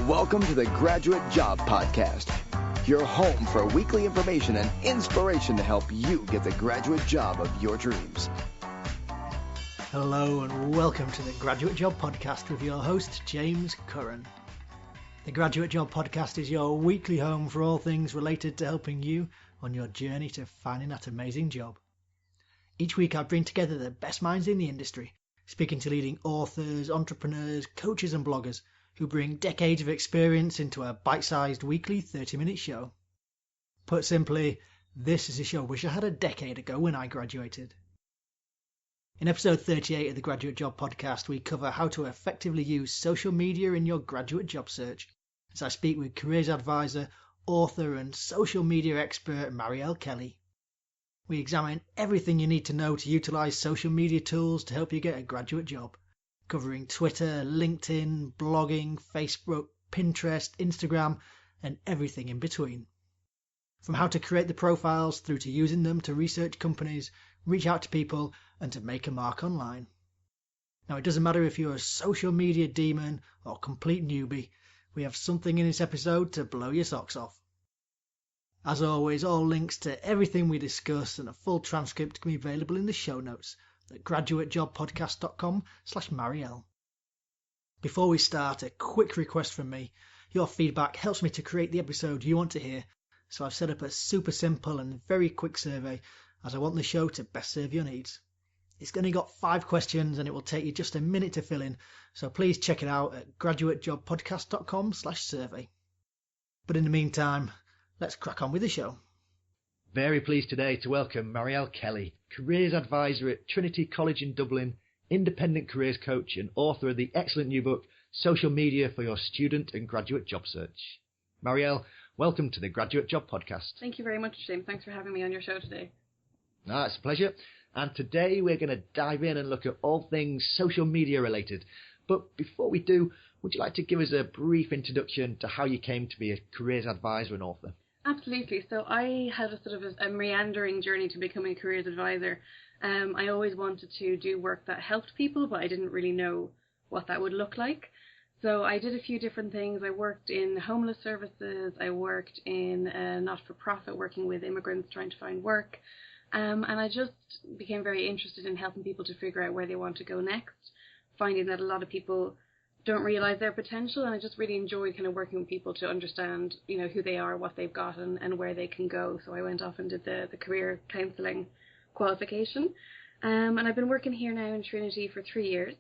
Welcome to the Graduate Job Podcast, your home for weekly information and inspiration to help you get the graduate job of your dreams. Hello and welcome to the Graduate Job Podcast with your host, James Curran. The Graduate Job Podcast is your weekly home for all things related to helping you on your journey to finding that amazing job. Each week I bring together the best minds in the industry, speaking to leading authors, entrepreneurs, coaches and bloggers who bring decades of experience into a bite-sized weekly 30-minute show. Put simply, this is a show I wish I had a decade ago when I graduated. In episode 38 of the Graduate Job Podcast, we cover how to effectively use social media in your graduate job search, as I speak with careers advisor, author and social media expert Marielle Kelly. We examine everything you need to know to utilise social media tools to help you get a graduate job, covering Twitter, LinkedIn, blogging, Facebook, Pinterest, Instagram, and everything in between. From how to create the profiles through to using them to research companies, reach out to people, and to make a mark online. Now, it doesn't matter if you're a social media demon or complete newbie, we have something in this episode to blow your socks off. As always, all links to everything we discuss and a full transcript can be available in the show notes at graduatejobpodcast.com/Marielle. Before we start, a quick request from me. Your feedback helps me to create the episode you want to hear, so I've set up a super simple and very quick survey as I want the show to best serve your needs. It's only got 5 questions and it will take you just a minute to fill in, so please check it out at graduatejobpodcast.com/survey. But in the meantime, let's crack on with the show. Very pleased today to welcome Marielle Kelly, careers advisor at Trinity College in Dublin, independent careers coach and author of the excellent new book, Social Media for Your Student and Graduate Job Search. Marielle, welcome to the Graduate Job Podcast. Thank you very much, James. Thanks for having me on your show today. It's a pleasure. And today we're going to dive in and look at all things social media related. But before we do, would you like to give us a brief introduction to how you came to be a careers advisor and author? Absolutely. So I had a sort of a meandering journey to becoming a careers advisor. I always wanted to do work that helped people, but I didn't really know what that would look like. So I did a few different things. I worked in homeless services. I worked in a not-for-profit working with immigrants trying to find work. And I just became very interested in helping people to figure out where they want to go next, finding that a lot of people don't realize their potential, and I just really enjoyed kind of working with people to understand, who they are, what they've got, and where they can go. So I went off and did the career counselling qualification, and I've been working here now in Trinity for 3 years.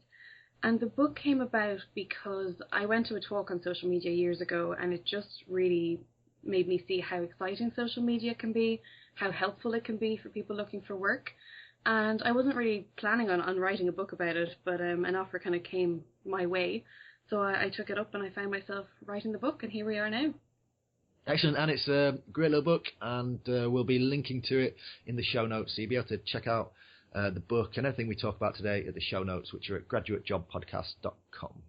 And the book came about because I went to a talk on social media years ago, and it just really made me see how exciting social media can be, how helpful it can be for people looking for work. And I wasn't really planning on writing a book about it, but an offer kind of came my way. So I took it up and I found myself writing the book, and here we are now. Excellent, and it's a great little book, and we'll be linking to it in the show notes, so you'll be able to check out the book and everything we talk about today at the show notes, which are at graduatejobpodcast.com.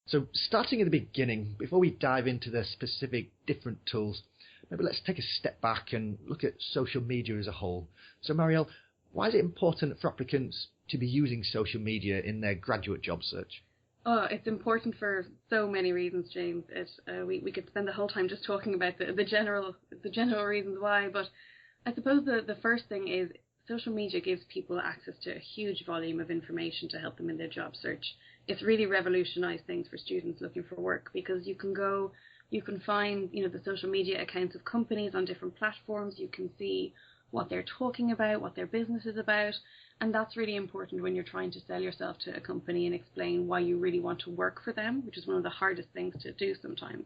So starting at the beginning, before we dive into the specific different tools, maybe let's take a step back and look at social media as a whole. So Marielle, why is it important for applicants to be using social media in their graduate job search? Oh, it's important for so many reasons, James. We could spend the whole time just talking about the general reasons why, but I suppose the first thing is social media gives people access to a huge volume of information to help them in their job search. It's really revolutionized things for students looking for work, because you can find, the social media accounts of companies on different platforms. You can see what they're talking about, what their business is about, and that's really important when you're trying to sell yourself to a company and explain why you really want to work for them, which is one of the hardest things to do sometimes.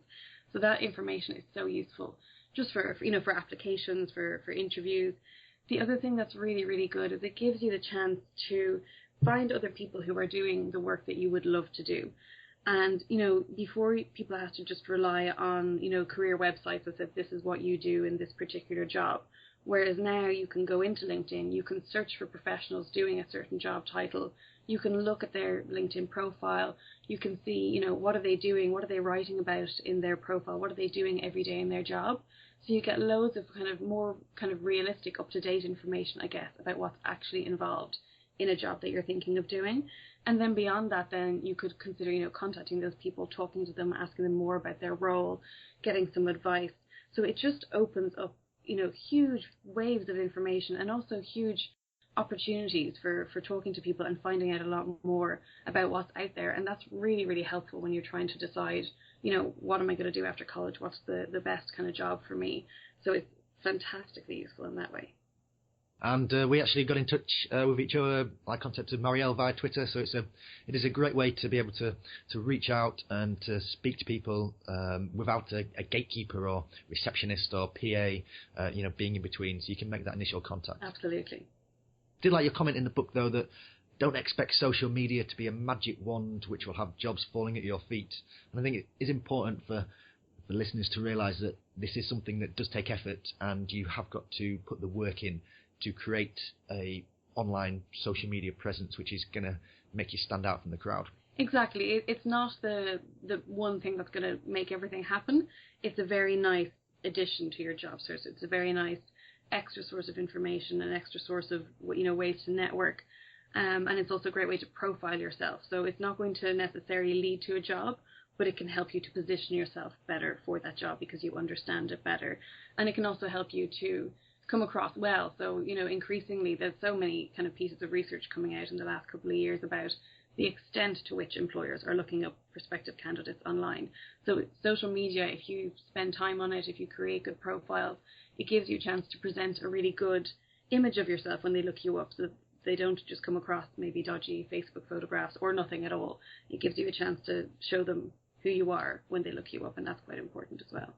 So that information is so useful, just for applications, for interviews. The other thing that's really, really good is it gives you the chance to find other people who are doing the work that you would love to do. And, before people have to just rely on, career websites that said this is what you do in this particular job. Whereas now you can go into LinkedIn, you can search for professionals doing a certain job title, you can look at their LinkedIn profile, you can see, what are they doing, what are they writing about in their profile, what are they doing every day in their job. So you get loads of more realistic, up-to-date information, I guess, about what's actually involved in a job that you're thinking of doing. And then beyond that, then you could consider, contacting those people, talking to them, asking them more about their role, getting some advice. So it just opens up, huge waves of information and also huge opportunities for talking to people and finding out a lot more about what's out there. And that's really, really helpful when you're trying to decide, what am I going to do after college? What's the best kind of job for me? So it's fantastically useful in that way. And we actually got in touch with each other. I contacted Marielle via Twitter, so it is a great way to be able to reach out and to speak to people without a gatekeeper or receptionist or PA, being in between. So you can make that initial contact. Absolutely. Did like your comment in the book though that don't expect social media to be a magic wand which will have jobs falling at your feet. And I think it is important for listeners to realise that this is something that does take effort, and you have got to put the work in to create a online social media presence which is going to make you stand out from the crowd. Exactly. It's not the one thing that's going to make everything happen. It's a very nice addition to your job search. It's a very nice extra source of information, an extra source of ways to network, and it's also a great way to profile yourself. So it's not going to necessarily lead to a job, but it can help you to position yourself better for that job because you understand it better, and it can also help you to come across well. So increasingly there's so many kind of pieces of research coming out in the last couple of years about the extent to which employers are looking up prospective candidates online. So social media, if you spend time on it, if you create good profiles, it gives you a chance to present a really good image of yourself when they look you up, so that they don't just come across maybe dodgy Facebook photographs or nothing at all. It gives you a chance to show them who you are when they look you up, and that's quite important as well.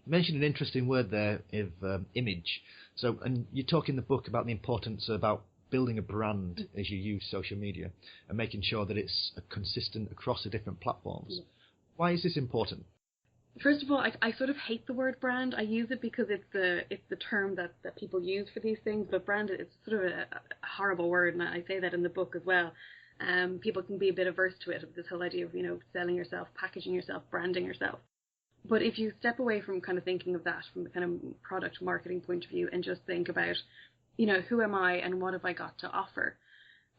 You mentioned an interesting word there of image. So, and you talk in the book about the importance about building a brand as you use social media and making sure that it's consistent across the different platforms. Yeah. Why is this important? First of all, I sort of hate the word brand. I use it because it's the term that people use for these things, but brand, it's sort of a horrible word, and I say that in the book as well. People can be a bit averse to it, this whole idea of, selling yourself, packaging yourself, branding yourself. But if you step away from kind of thinking of that from the kind of product marketing point of view and just think about, who am I and what have I got to offer?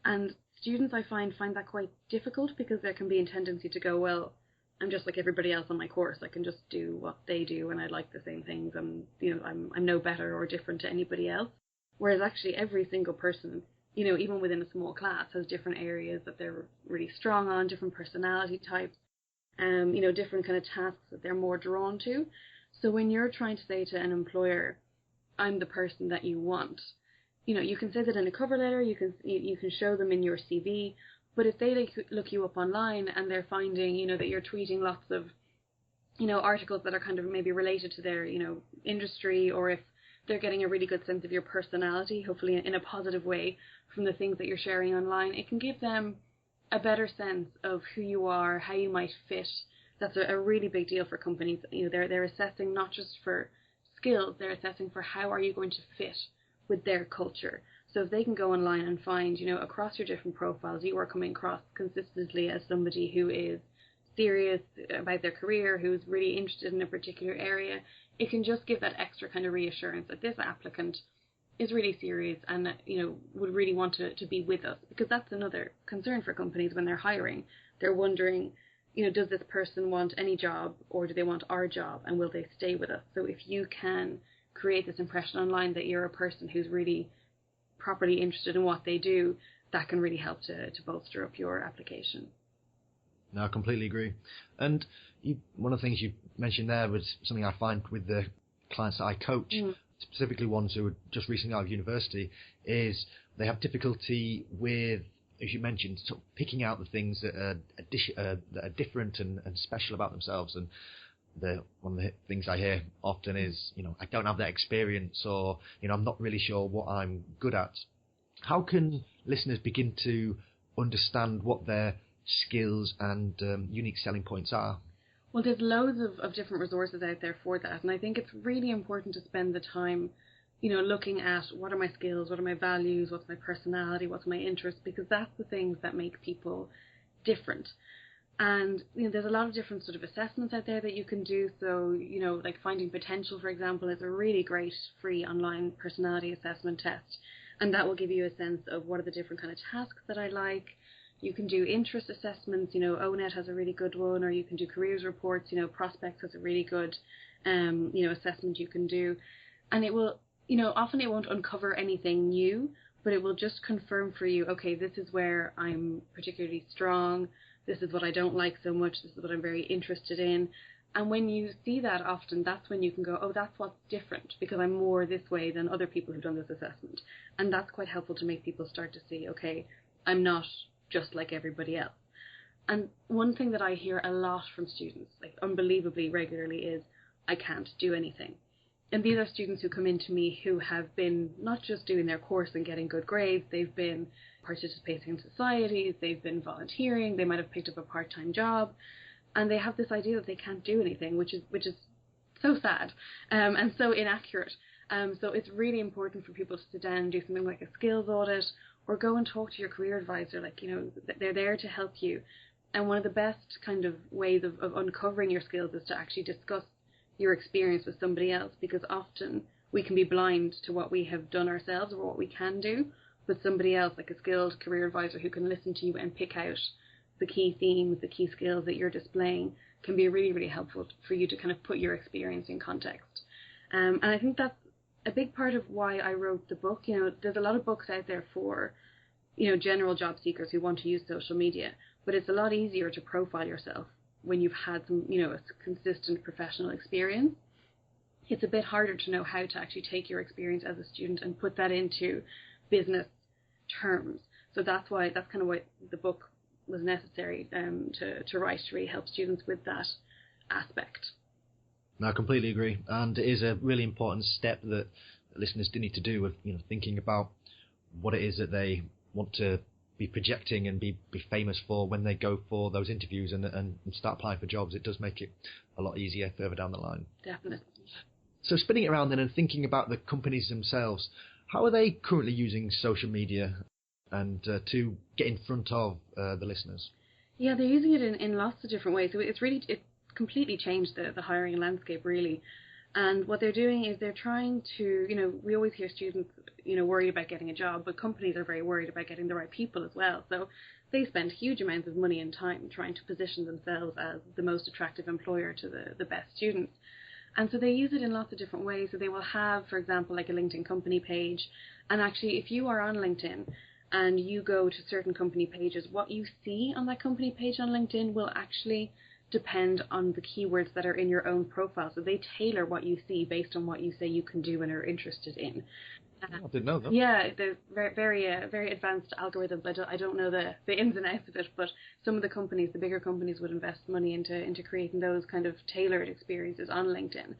And students, I find that quite difficult because there can be a tendency to go, well, I'm just like everybody else on my course. I can just do what they do and I like the same things, and, I'm no better or different to anybody else. Whereas actually every single person, even within a small class, has different areas that they're really strong on, different personality types, different kind of tasks that they're more drawn to. So when you're trying to say to an employer, I'm the person that you want, you can say that in a cover letter, you can show them in your CV, but if they look you up online and they're finding, that you're tweeting lots of, articles that are kind of maybe related to their, industry, or if they're getting a really good sense of your personality, hopefully in a positive way, from the things that you're sharing online, it can give them a better sense of who you are, how you might fit. That's a really big deal for companies. They're assessing not just for skills, they're assessing for how are you going to fit with their culture. So if they can go online and find, across your different profiles, you are coming across consistently as somebody who is serious about their career, who's really interested in a particular area, it can just give that extra kind of reassurance that this applicant is really serious and, would really want to be with us. Because that's another concern for companies when they're hiring. They're wondering, does this person want any job, or do they want our job, and will they stay with us? So if you can create this impression online that you're a person who's really properly interested in what they do, that can really help to bolster up your application. No, I completely agree. And one of the things you mentioned there was something I find with the clients that I coach, specifically ones who are just recently out of university, is they have difficulty with, as you mentioned, sort of picking out the things that are different and special about themselves. And one of the things I hear often is, I don't have that experience, or, I'm not really sure what I'm good at. How can listeners begin to understand what their skills and unique selling points are? Well, there's loads of different resources out there for that. And I think it's really important to spend the time, looking at what are my skills, what are my values, what's my personality, what's my interest, because that's the things that make people different. And, there's a lot of different sort of assessments out there that you can do. So, like Finding Potential, for example, is a really great free online personality assessment test. And that will give you a sense of what are the different kind of tasks that I like, You can do interest assessments, ONET has a really good one, or you can do careers reports, Prospects has a really good, assessment you can do. And it will, often it won't uncover anything new, but it will just confirm for you, okay, this is where I'm particularly strong, this is what I don't like so much, this is what I'm very interested in. And when you see that often, that's when you can go, oh, that's what's different, because I'm more this way than other people who've done this assessment. And that's quite helpful to make people start to see, okay, I'm not just like everybody else. And one thing that I hear a lot from students, like unbelievably regularly, is I can't do anything. And these are students who come into me who have been not just doing their course and getting good grades, they've been participating in societies, they've been volunteering, they might have picked up a part-time job, and they have this idea that they can't do anything, which is so sad and so inaccurate. So it's really important for people to sit down and do something like a skills audit, or go and talk to your career advisor. They're there to help you. And one of the best kind of ways of uncovering your skills is to actually discuss your experience with somebody else, because often we can be blind to what we have done ourselves or what we can do, but somebody else, like a skilled career advisor who can listen to you and pick out the key themes, the key skills that you're displaying, can be really, really helpful for you to kind of put your experience in context. And I think that's a big part of why I wrote the book. There's a lot of books out there for, general job seekers who want to use social media, but it's a lot easier to profile yourself when you've had some, a consistent professional experience. It's a bit harder to know how to actually take your experience as a student and put that into business terms. So that's kind of why the book was necessary to write, to really help students with that aspect. No, I completely agree, and it is a really important step that listeners do need to do with thinking about what it is that they want to be projecting and be famous for when they go for those interviews and start applying for jobs. It does make it a lot easier further down the line. Definitely. So spinning it around then and thinking about the companies themselves, how are they currently using social media and to get in front of the listeners? Yeah, they're using it in lots of different ways. So it completely changed the hiring landscape, really. And what they're doing is they're trying to, we always hear students, worried about getting a job, but companies are very worried about getting the right people as well. So they spend huge amounts of money and time trying to position themselves as the most attractive employer to the best students. And so they use it in lots of different ways. So they will have, for example, like a LinkedIn company page. And actually, if you are on LinkedIn and you go to certain company pages, what you see on that company page on LinkedIn will actually depend on the keywords that are in your own profile. So they tailor what you see based on what you say you can do and are interested in. I didn't know that. Yeah, they're very advanced algorithms. I don't know the ins and outs of it, but some of the companies, the bigger companies, would invest money into creating those kind of tailored experiences on LinkedIn.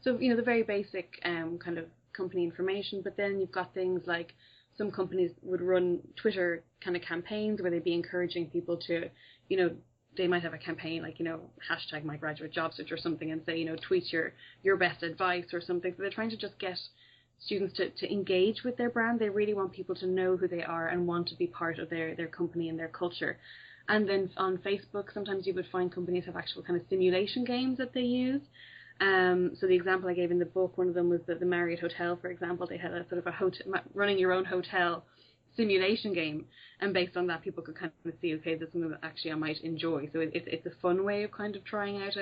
So, the very basic kind of company information, but then you've got things like some companies would run Twitter kind of campaigns where they'd be encouraging people to, they might have a campaign like, hashtag my graduate job search or something, and say, tweet your best advice or something. So they're trying to just get students to engage with their brand. They really want people to know who they are and want to be part of their company and their culture. And then on Facebook, sometimes you would find companies have actual kind of simulation games that they use. So the example I gave in the book, one of them was the Marriott Hotel, for example. They had a sort of a hotel, running your own hotel simulation game, and based on that, people could kind of see, okay, this is something that actually I might enjoy. So it's a fun way of kind of trying out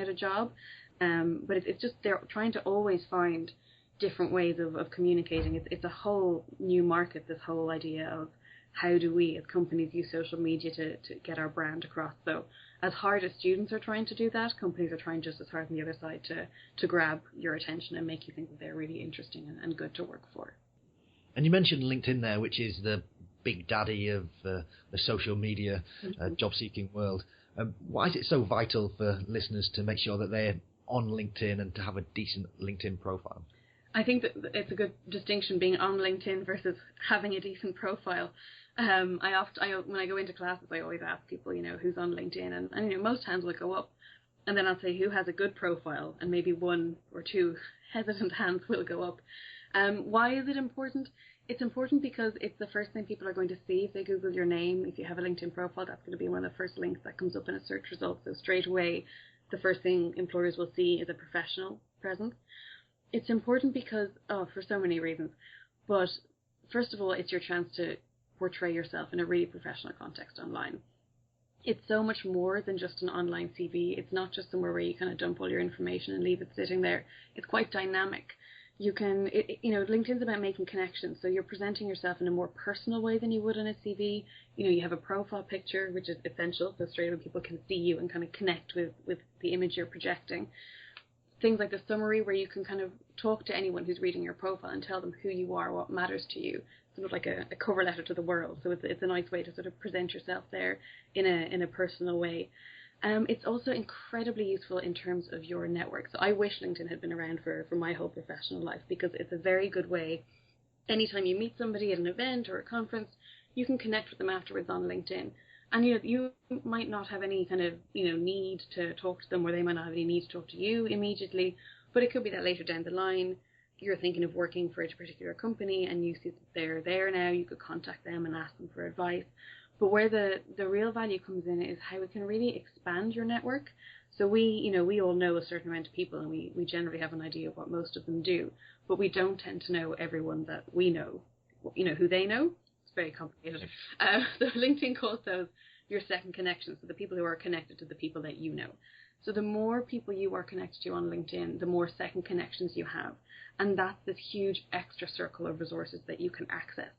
a job, but it's just they're trying to always find different ways of communicating. It's a whole new market, this whole idea of how do we as companies use social media to get our brand across. So as hard as students are trying to do that, companies are trying just as hard on the other side to grab your attention and make you think that they're really interesting and good to work for. And you mentioned LinkedIn there, which is the big daddy of the social media job-seeking world. Why is it so vital for listeners to make sure that they're on LinkedIn and to have a decent LinkedIn profile? I think that it's a good distinction being on LinkedIn versus having a decent profile. When I go into classes, I always ask people, who's on LinkedIn, and most hands will go up, and then I'll say who has a good profile, and maybe one or two hesitant hands will go up. Why is it important? It's important because it's the first thing people are going to see if they Google your name. If you have a LinkedIn profile, that's going to be one of the first links that comes up in a search result. So straight away, the first thing employers will see is a professional presence. It's important because, for so many reasons. But first of all, it's your chance to portray yourself in a really professional context online. It's so much more than just an online CV. It's not just somewhere where you kind of dump all your information and leave it sitting there. It's quite dynamic. You can, LinkedIn's about making connections. So you're presenting yourself in a more personal way than you would on a CV. You have a profile picture, which is essential. So straight away people can see you and kind of connect with the image you're projecting. Things like the summary, where you can kind of talk to anyone who's reading your profile and tell them who you are, what matters to you. Sort of like a cover letter to the world. So it's a nice way to sort of present yourself there in a personal way. It's also incredibly useful in terms of your network. So I wish LinkedIn had been around for my whole professional life, because it's a very good way. Anytime you meet somebody at an event or a conference, you can connect with them afterwards on LinkedIn. And you might not have any kind of need to talk to them, or they might not have any need to talk to you immediately, but it could be that later down the line you're thinking of working for a particular company and you see that they're there now. You could contact them and ask them for advice. But where the real value comes in is how it can really expand your network. So we all know a certain amount of people, and we generally have an idea of what most of them do, but we don't tend to know everyone that we know, who they know. It's very complicated. So LinkedIn calls those your second connections, so the people who are connected to the people that you know. So the more people you are connected to on LinkedIn, the more second connections you have. And that's this huge extra circle of resources that you can access.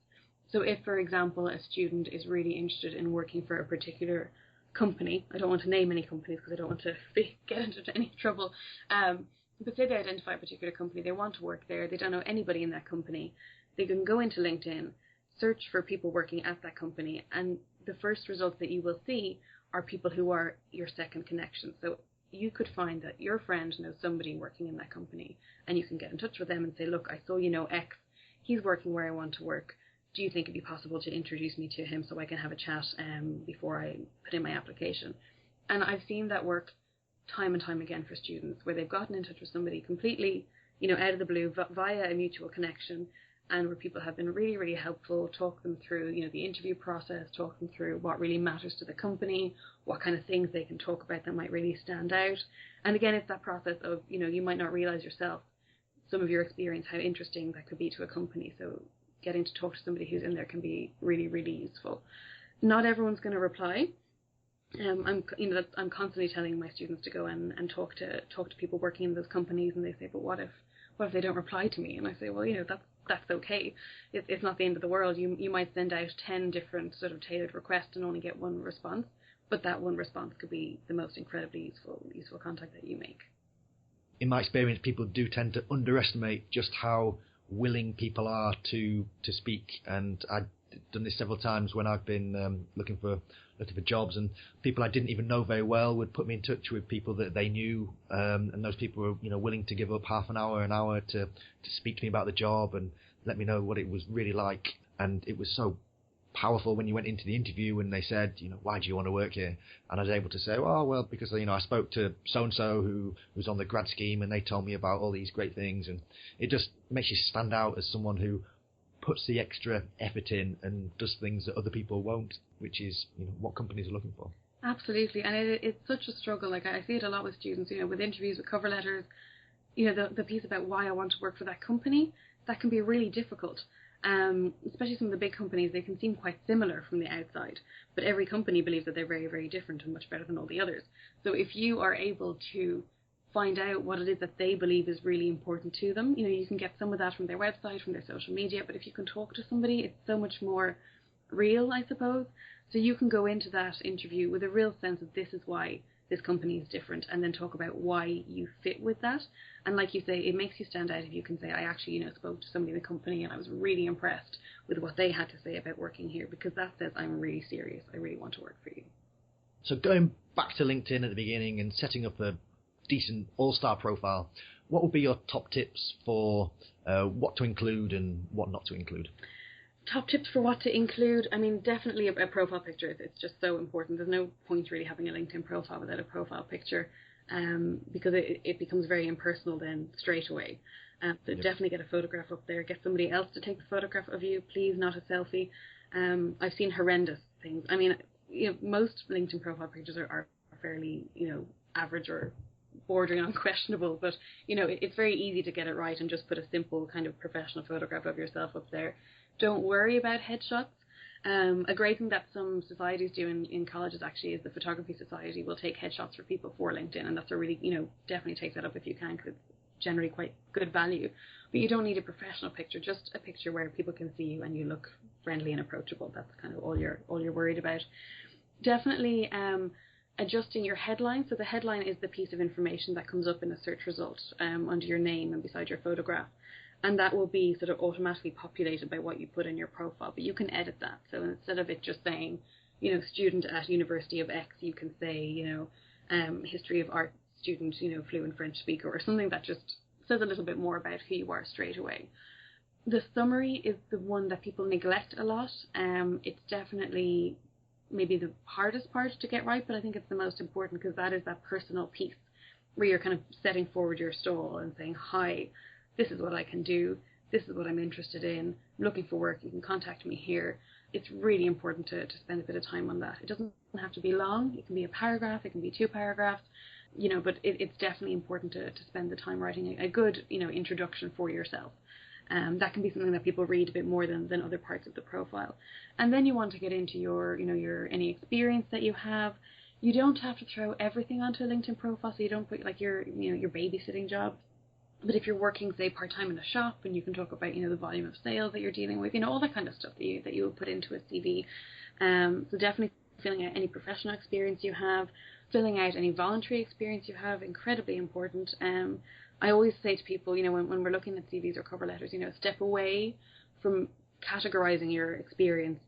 So if, for example, a student is really interested in working for a particular company, I don't want to name any companies because I don't want to get into any trouble, but say they identify a particular company, they want to work there, they don't know anybody in that company, they can go into LinkedIn, search for people working at that company, and the first results that you will see are people who are your second connection. So you could find that your friend knows somebody working in that company, and you can get in touch with them and say, look, I saw X, he's working where I want to work. Do you think it'd be possible to introduce me to him so I can have a chat before I put in my application? And I've seen that work time and time again for students, where they've gotten in touch with somebody completely, out of the blue via a mutual connection, and where people have been really, really helpful, talk them through, the interview process, talk them through what really matters to the company, what kind of things they can talk about that might really stand out. And again, it's that process of, you might not realize yourself, some of your experience, how interesting that could be to a company. So getting to talk to somebody who's in there can be really, really useful. Not everyone's going to reply. I'm constantly telling my students to go and talk to people working in those companies, and they say, but what if they don't reply to me? And I say, well, that's okay. It's not the end of the world. You might send out 10 different sort of tailored requests and only get one response, but that one response could be the most incredibly useful contact that you make. In my experience, people do tend to underestimate just how willing people are to speak, and I've done this several times when I've been looking for jobs, and people I didn't even know very well would put me in touch with people that they knew, and those people were willing to give up half an hour to speak to me about the job and let me know what it was really like. And it was so powerful when you went into the interview and they said, why do you want to work here? And I was able to say, well, because I spoke to so and so who was on the grad scheme, and they told me about all these great things, and it just makes you stand out as someone who puts the extra effort in and does things that other people won't, which is what companies are looking for. Absolutely. And it's such a struggle. Like, I see it a lot with students, with interviews, with cover letters, the piece about why I want to work for that company, that can be really difficult. Especially some of the big companies, they can seem quite similar from the outside, but every company believes that they're very, very different and much better than all the others. So if you are able to find out what it is that they believe is really important to them, you can get some of that from their website, from their social media, but if you can talk to somebody, it's so much more real, I suppose. So you can go into that interview with a real sense of this is why this company is different, and then talk about why you fit with that. And like you say, it makes you stand out if you can say, I actually, spoke to somebody in the company and I was really impressed with what they had to say about working here, because that says I'm really serious. I really want to work for you. So going back to LinkedIn at the beginning and setting up a decent all-star profile, what would be your top tips for what to include and what not to include? Top tips for what to include? I mean, definitely a profile picture. It's just so important. There's no point really having a LinkedIn profile without a profile picture, because it becomes very impersonal then straight away. So definitely get a photograph up there. Get somebody else to take the photograph of you, please, not a selfie. I've seen horrendous things. I mean, most LinkedIn profile pictures are fairly, average or bordering on questionable, but it's very easy to get it right and just put a simple kind of professional photograph of yourself up there. Don't worry about headshots. A great thing that some societies do in colleges actually is the photography society will take headshots for people for LinkedIn, and that's a really, definitely take that up if you can, because it's generally quite good value. But you don't need a professional picture, just a picture where people can see you and you look friendly and approachable. That's kind of all you're worried about. Definitely adjusting your headline. So the headline is the piece of information that comes up in a search result under your name and beside your photograph. And that will be sort of automatically populated by what you put in your profile. But you can edit that. So instead of it just saying, student at University of X, you can say, history of art student, fluent French speaker, or something that just says a little bit more about who you are straight away. The summary is the one that people neglect a lot. It's definitely maybe the hardest part to get right, but I think it's the most important, because that is that personal piece where you're kind of setting forward your stall and saying, hi, this is what I can do, this is what I'm interested in, I'm looking for work, you can contact me here. It's really important to spend a bit of time on that. It doesn't have to be long, it can be a paragraph, it can be 2 paragraphs, but it's definitely important to spend the time writing a good, introduction for yourself. That can be something that people read a bit more than other parts of the profile. And then you want to get into your any experience that you have. You don't have to throw everything onto a LinkedIn profile, so you don't put like your babysitting job. But if you're working, say, part-time in a shop, and you can talk about, the volume of sales that you're dealing with, all that kind of stuff that you would put into a CV. So definitely filling out any professional experience you have, filling out any voluntary experience you have, incredibly important. I always say to people, when we're looking at CVs or cover letters, step away from categorizing your experience,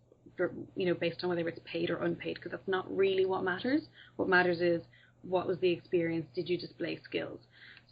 based on whether it's paid or unpaid, because that's not really what matters. What matters is, what was the experience? Did you display skills?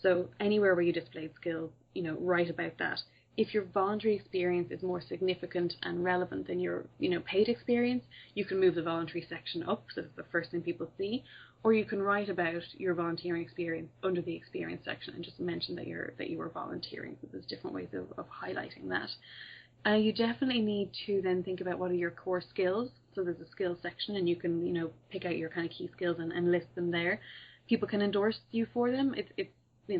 So anywhere where you displayed skills, write about that. If your voluntary experience is more significant and relevant than your, paid experience, you can move the voluntary section up, so that's the first thing people see. Or you can write about your volunteering experience under the experience section and just mention that you were volunteering. So there's different ways of highlighting that. You definitely need to then think about what are your core skills. So there's a skills section, and you can, pick out your kind of key skills and list them there. People can endorse you for them. It's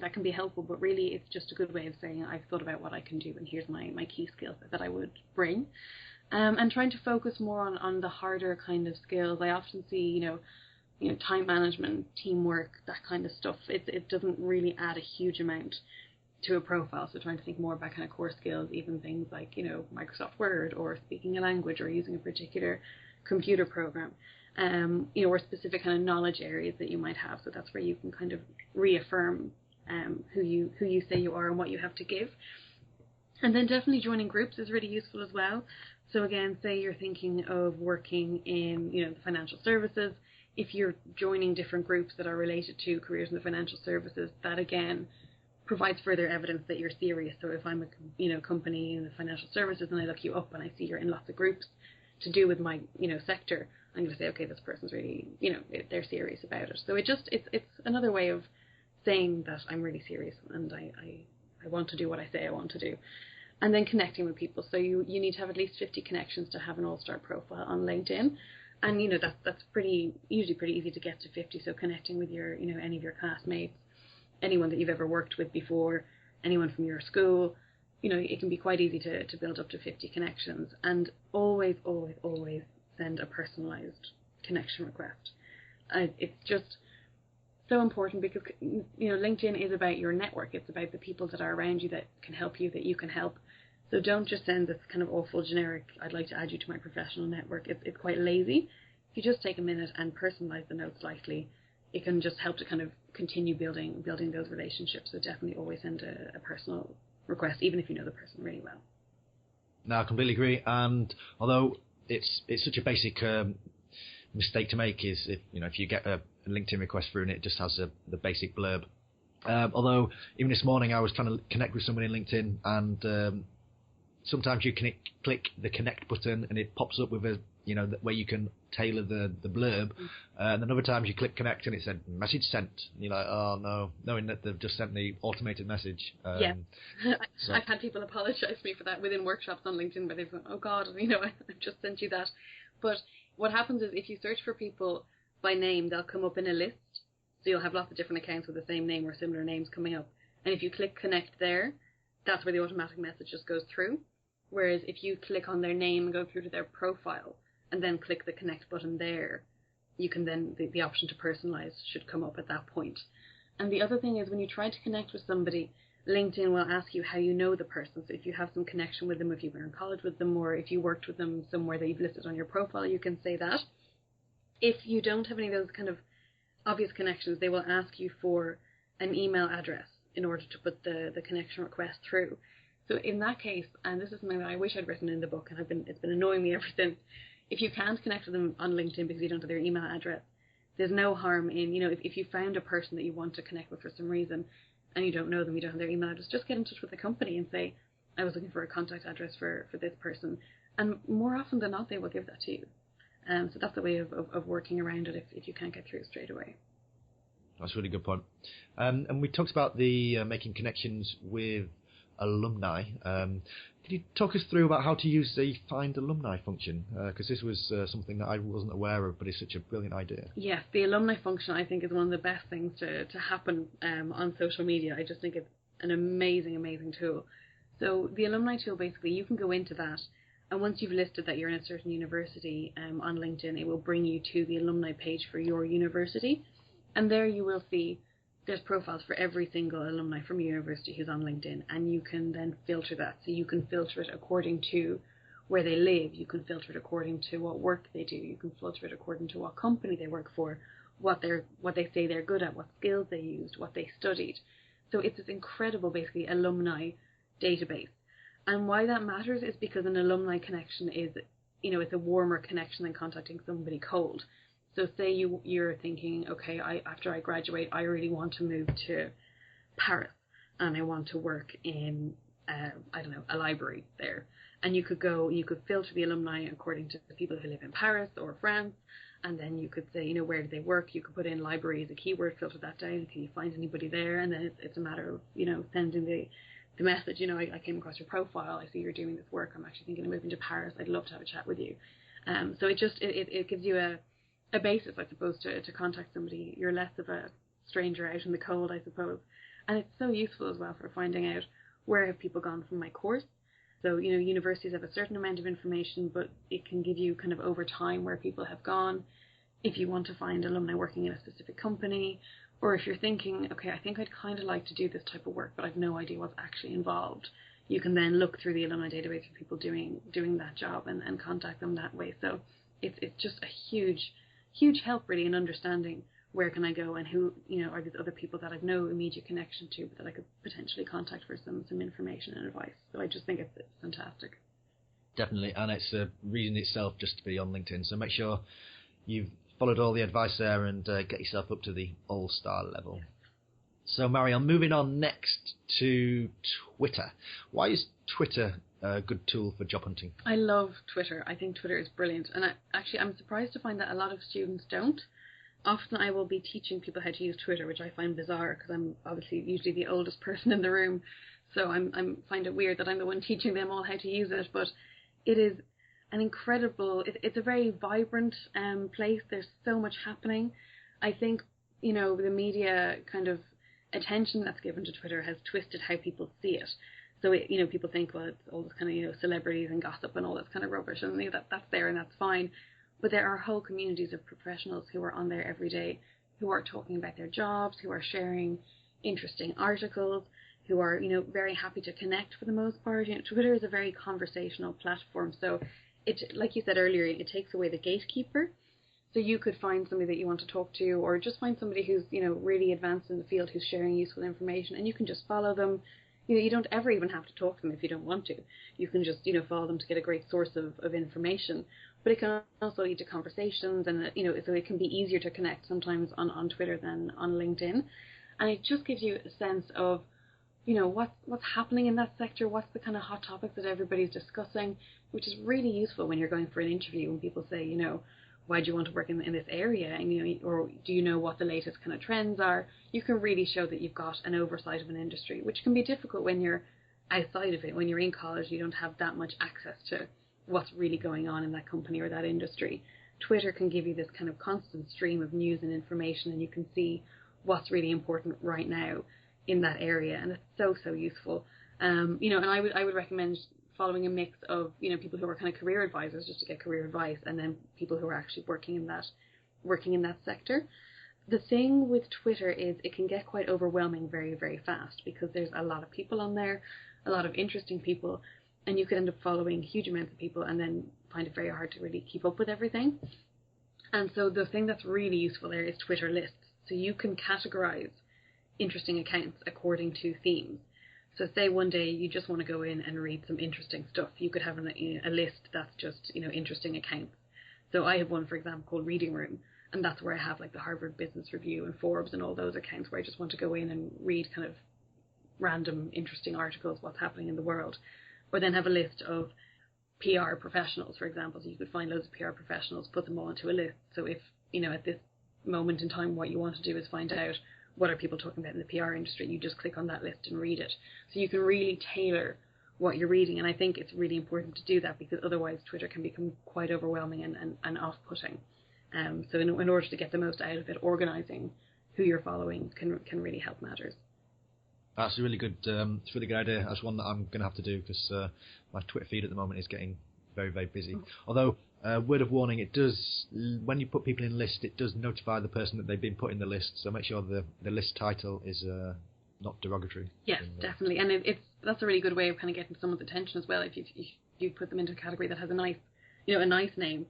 that can be helpful, but really it's just a good way of saying, I've thought about what I can do, and here's my key skills that I would bring. And trying to focus more on the harder kind of skills. I often see, time management, teamwork, that kind of stuff. It doesn't really add a huge amount to a profile. So trying to think more about kind of core skills, even things like, Microsoft Word, or speaking a language, or using a particular computer program, or specific kind of knowledge areas that you might have. So that's where you can kind of reaffirm who you say you are and what you have to give. And then definitely joining groups is really useful as well. So again, say you're thinking of working in, the financial services. If you're joining different groups that are related to careers in the financial services, that again provides further evidence that you're serious. So if I'm a company in the financial services and I look you up and I see you're in lots of groups to do with my sector, I'm going to say, okay, this person's really they're serious about it. So it's another way of saying that I'm really serious and I want to do what I say I want to do. And then connecting with people. So you need to have at least 50 connections to have an all-star profile on LinkedIn. And that's usually pretty easy to get to 50. So connecting with your any of your classmates, anyone that you've ever worked with before, anyone from your school, it can be quite easy to build up to 50 connections. And always send a personalized connection request. It's just so important, because LinkedIn is about your network. It's about the people that are around you that can help you, that you can help. So don't just send this kind of awful generic, I'd like to add you to my professional network. It's quite lazy. If you just take a minute and personalize the note slightly, it can just help to kind of continue building those relationships. So definitely always send a personal request, even if you know the person really well. No, I completely agree. And although it's such a basic mistake to make, is if you get a LinkedIn request through and it just has the basic blurb. Although even this morning I was trying to connect with somebody in LinkedIn, and sometimes you can click the connect button and it pops up with a where you can tailor the blurb, and then other times you click connect and it said message sent, and you're like, oh no, knowing that they've just sent the automated message. Yeah. So. I've had people apologize to me for that within workshops on LinkedIn, where they've gone, oh god, I've just sent you that. But what happens is, if you search for people by name, they'll come up in a list. So you'll have lots of different accounts with the same name or similar names coming up. And if you click connect there, that's where the automatic message just goes through. Whereas if you click on their name and go through to their profile and then click the connect button there, you can then, the option to personalize should come up at that point. And the other thing is, when you try to connect with somebody, LinkedIn will ask you how you know the person. So if you have some connection with them, if you were in college with them, or if you worked with them somewhere that you've listed on your profile, you can say that. If you don't have any of those kind of obvious connections, they will ask you for an email address in order to put the connection request through. So in that case, and this is something that I wish I'd written in the book, and it's been annoying me ever since, if you can't connect with them on LinkedIn because you don't have their email address, there's no harm in, if you found a person that you want to connect with for some reason and you don't know them, you don't have their email address, just get in touch with the company and say, I was looking for a contact address for this person. And more often than not, they will give that to you. So that's a way of working around it if you can't get through straight away. That's a really good point. And we talked about the making connections with alumni. Can you talk us through about how to use the Find Alumni function? Because this was something that I wasn't aware of, but it's such a brilliant idea. Yes, the alumni function I think is one of the best things to happen on social media. I just think it's an amazing, amazing tool. So the alumni tool, basically, you can go into that, and once you've listed that you're in a certain university on LinkedIn, it will bring you to the alumni page for your university. And there you will see there's profiles for every single alumni from your university who's on LinkedIn, and you can then filter that. So you can filter it according to where they live, you can filter it according to what work they do, you can filter it according to what company they work for, what they say they're good at, what skills they used, what they studied. So it's this incredible, basically, alumni database. And why that matters is because an alumni connection is, it's a warmer connection than contacting somebody cold. So say you're thinking, okay, after I graduate, I really want to move to Paris and I want to work in, a library there. And you could filter the alumni according to the people who live in Paris or France. And then you could say, where do they work? You could put in library as a keyword, filter that down. Can you find anybody there? And then it's a matter of, sending the message, I came across your profile. I see you're doing this work. I'm actually thinking of moving to Paris. I'd love to have a chat with you. So it gives you a basis, I suppose, to contact somebody. You're less of a stranger out in the cold, I suppose. And it's so useful as well for finding out where have people gone from my course. So, universities have a certain amount of information, but it can give you kind of over time where people have gone. If you want to find alumni working in a specific company, or if you're thinking, okay, I think I'd kind of like to do this type of work, but I've no idea what's actually involved, you can then look through the alumni database for people doing that job and contact them that way. So it's just a huge help, really, in understanding where can I go and who, are these other people that I've no immediate connection to, but that I could potentially contact for some information and advice. So I just think it's fantastic. Definitely, and it's a reason itself just to be on LinkedIn. So make sure you've followed all the advice there and get yourself up to the all-star level. Yes. So Marielle, moving on next to Twitter. Why is Twitter a good tool for job hunting? I love Twitter. I think Twitter is brilliant. And I'm surprised to find that a lot of students don't. Often I will be teaching people how to use Twitter, which I find bizarre because I'm obviously usually the oldest person in the room. So I find it weird that I'm the one teaching them all how to use it. But it is an incredible, it's a very vibrant place. There's so much happening. I think, the media kind of attention that's given to Twitter has twisted how people see it. So, people think, well, it's all this kind of, celebrities and gossip and all this kind of rubbish, and that's there and that's fine. But there are whole communities of professionals who are on there every day, who are talking about their jobs, who are sharing interesting articles, who are, very happy to connect for the most part. Twitter is a very conversational platform. So, like you said earlier, it takes away the gatekeeper. So you could find somebody that you want to talk to, or just find somebody who's, really advanced in the field, who's sharing useful information, and you can just follow them. You don't ever even have to talk to them if you don't want to. You can just, follow them to get a great source of information. But it can also lead to conversations, and, so it can be easier to connect sometimes on Twitter than on LinkedIn. And it just gives you a sense of, what's happening in that sector, what's the kind of hot topics that everybody's discussing, which is really useful when you're going for an interview, when people say, why do you want to work in this area, and or do you know what the latest kind of trends are. You can really show that you've got an oversight of an industry, which can be difficult when you're outside of it. When you're in college, you don't have that much access to what's really going on in that company or that industry. Twitter can give you this kind of constant stream of news and information, and you can see what's really important right now in that area, and it's so useful. And I would recommend following a mix of, people who are kind of career advisors just to get career advice, and then people who are actually working in that sector. The thing with Twitter is it can get quite overwhelming very, very fast because there's a lot of people on there, a lot of interesting people, and you could end up following huge amounts of people and then find it very hard to really keep up with everything. And so the thing that's really useful there is Twitter lists. So you can categorize interesting accounts according to themes. So say one day you just want to go in and read some interesting stuff. You could have a list that's just, interesting accounts. So I have one, for example, called Reading Room. And that's where I have like the Harvard Business Review and Forbes and all those accounts where I just want to go in and read kind of random interesting articles, what's happening in the world. Or then have a list of PR professionals, for example. So you could find loads of PR professionals, put them all into a list. So if, at this moment in time, what you want to do is find out what are people talking about in the PR industry, you just click on that list and read it. So you can really tailor what you're reading. And I think it's really important to do that because otherwise Twitter can become quite overwhelming and off-putting. So in order to get the most out of it, organising who you're following can really help matters. That's a really good, it's a really good idea. That's one that I'm going to have to do because my Twitter feed at the moment is getting very, very busy. Although, word of warning, it does, when you put people in list, it does notify the person that they've been put in the list. So make sure the list title is not derogatory. Yes, definitely. And that's a really good way of kind of getting someone's attention as well. If you put them into a category that has a nice name.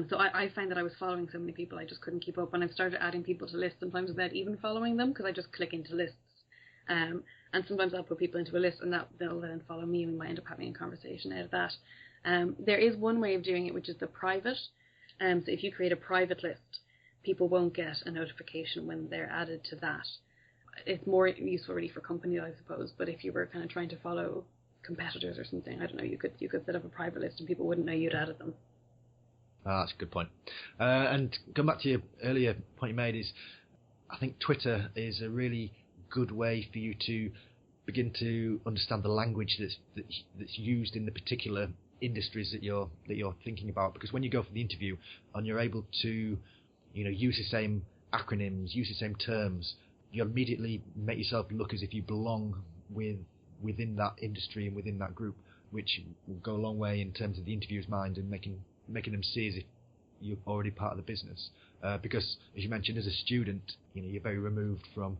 So I find that I was following so many people I just couldn't keep up, and I've started adding people to lists sometimes without even following them because I just click into lists. And sometimes I'll put people into a list and they'll then follow me, and we might end up having a conversation out of that. There is one way of doing it, which is the private. So if you create a private list, people won't get a notification when they're added to that. It's more useful really for companies, I suppose, but if you were kind of trying to follow competitors or something, I don't know, you could set up a private list and people wouldn't know you'd added them. That's a good point. And going back to your earlier point you made is, I think Twitter is a really good way for you to begin to understand the language that's used in the particular industries that you're thinking about. Because when you go for the interview and you're able to, use the same acronyms, use the same terms, you immediately make yourself look as if you belong within that industry and within that group, which will go a long way in terms of the interviewer's mind and making them see as if you're already part of the business. Because, as you mentioned, as a student, you're very removed from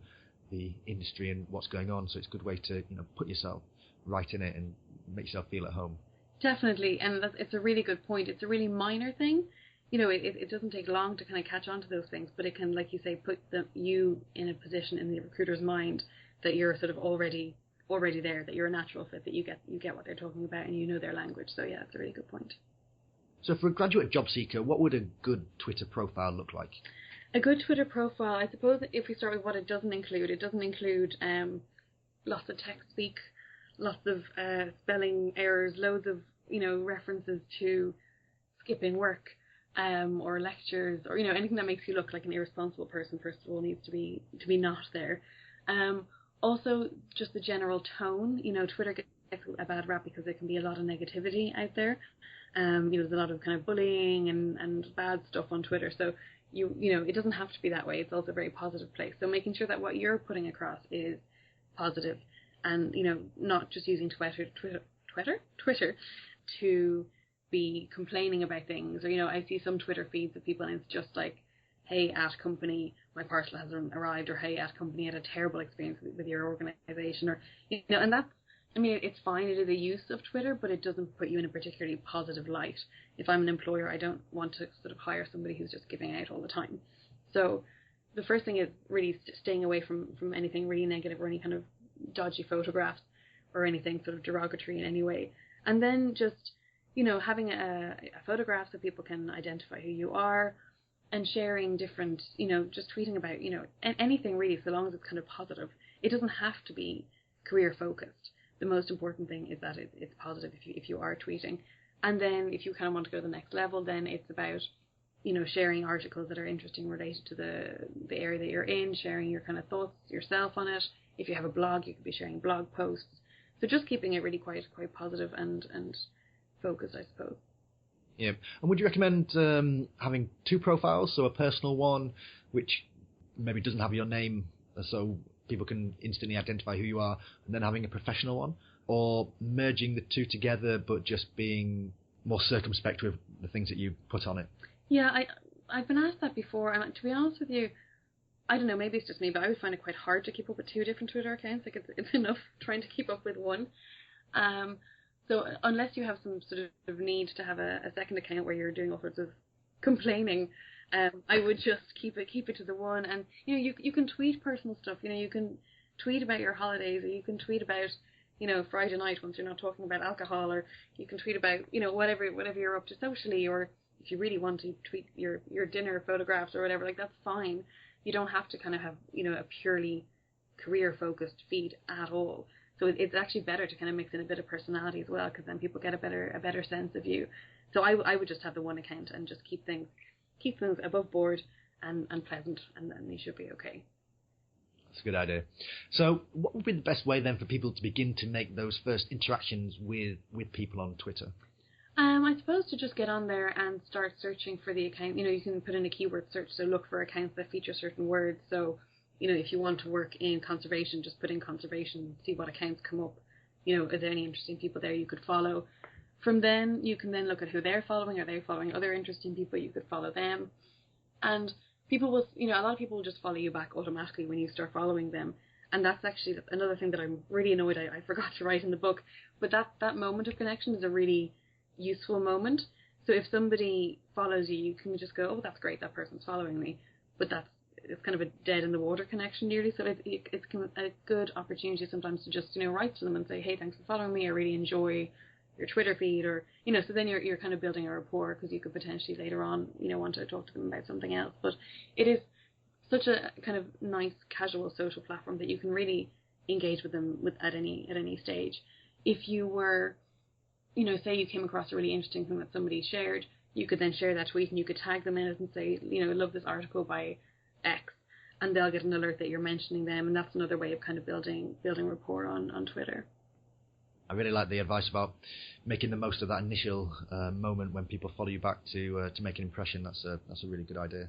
the industry and what's going on. So it's a good way to, put yourself right in it and make yourself feel at home. Definitely, and it's a really good point. It's a really minor thing. It doesn't take long to kind of catch on to those things, but it can, like you say, put you in a position in the recruiter's mind that you're sort of already there, that you're a natural fit, that you get what they're talking about and you know their language. So yeah, it's a really good point. So for a graduate job seeker, what would a good Twitter profile look like? A good Twitter profile, I suppose, if we start with what it doesn't include lots of text speak, lots of spelling errors, loads of references to skipping work or lectures or anything that makes you look like an irresponsible person. First of all, needs to be not there. Also, just the general tone. Twitter gets a bad rap because there can be a lot of negativity out there. There's a lot of kind of bullying and bad stuff on Twitter. So it doesn't have to be that way. It's also a very positive place. So making sure that what you're putting across is positive, and not just using Twitter to be complaining about things. Or I see some Twitter feeds of people and it's just like, hey, at company, my parcel hasn't arrived, or hey, at company, I had a terrible experience with your organisation, or and that's, it's fine. It is a use of Twitter, but it doesn't put you in a particularly positive light. If I'm an employer, I don't want to sort of hire somebody who's just giving out all the time. So the first thing is really staying away from anything really negative or any kind of dodgy photographs or anything sort of derogatory in any way. And then just, having a photograph so people can identify who you are, and sharing different, just tweeting about, anything really, so long as it's kind of positive. It doesn't have to be career focused. The most important thing is that it's positive if you are tweeting. And then if you kind of want to go to the next level, then it's about, sharing articles that are interesting related to the area that you're in, sharing your kind of thoughts yourself on it. If you have a blog, you could be sharing blog posts. So just keeping it really quite positive and focused, I suppose. Yeah. And would you recommend having two profiles, so a personal one, which maybe doesn't have your name, so people can instantly identify who you are, and then having a professional one, or merging the two together but just being more circumspect with the things that you put on it? Yeah, I've been asked that before, and to be honest with you, I don't know, maybe it's just me, but I would find it quite hard to keep up with two different Twitter accounts. Like, it's enough trying to keep up with one. So unless you have some sort of need to have a second account where you're doing all sorts of complaining, I would just keep it to the one. And you can tweet personal stuff. You can tweet about your holidays, or you can tweet about Friday night once you're not talking about alcohol, or you can tweet about whatever you're up to socially, or if you really want to tweet your dinner photographs or whatever, like, that's fine. You don't have to kind of have a purely career focused feed at all. So it's actually better to kind of mix in a bit of personality as well, because then people get a better sense of you. So I would just have the one account and just keep things above board and pleasant, and then they should be okay. That's a good idea. So what would be the best way then for people to begin to make those first interactions with people on Twitter? I suppose to just get on there and start searching for the account. You can put in a keyword search, so look for accounts that feature certain words. So, if you want to work in conservation, just put in conservation, see what accounts come up. Are there any interesting people there you could follow? From then, you can then look at who they're following. Are they following other interesting people? You could follow them. And people will, a lot of people will just follow you back automatically when you start following them. And that's actually another thing that I'm really annoyed I forgot to write in the book. But that moment of connection is a really useful moment. So if somebody follows you, you can just go, oh, that's great, that person's following me. But it's kind of a dead in the water connection nearly. So it's a good opportunity sometimes to just write to them and say, hey, thanks for following me, I really enjoy your Twitter feed, or so then you're kind of building a rapport, because you could potentially later on want to talk to them about something else. But it is such a kind of nice casual social platform that you can really engage with them at any stage. If you were say you came across a really interesting thing that somebody shared, you could then share that tweet and you could tag them in it and say, I love this article by X, and they'll get an alert that you're mentioning them, and that's another way of kind of building rapport on Twitter. I really like the advice about making the most of that initial moment when people follow you back to make an impression. That's a really good idea.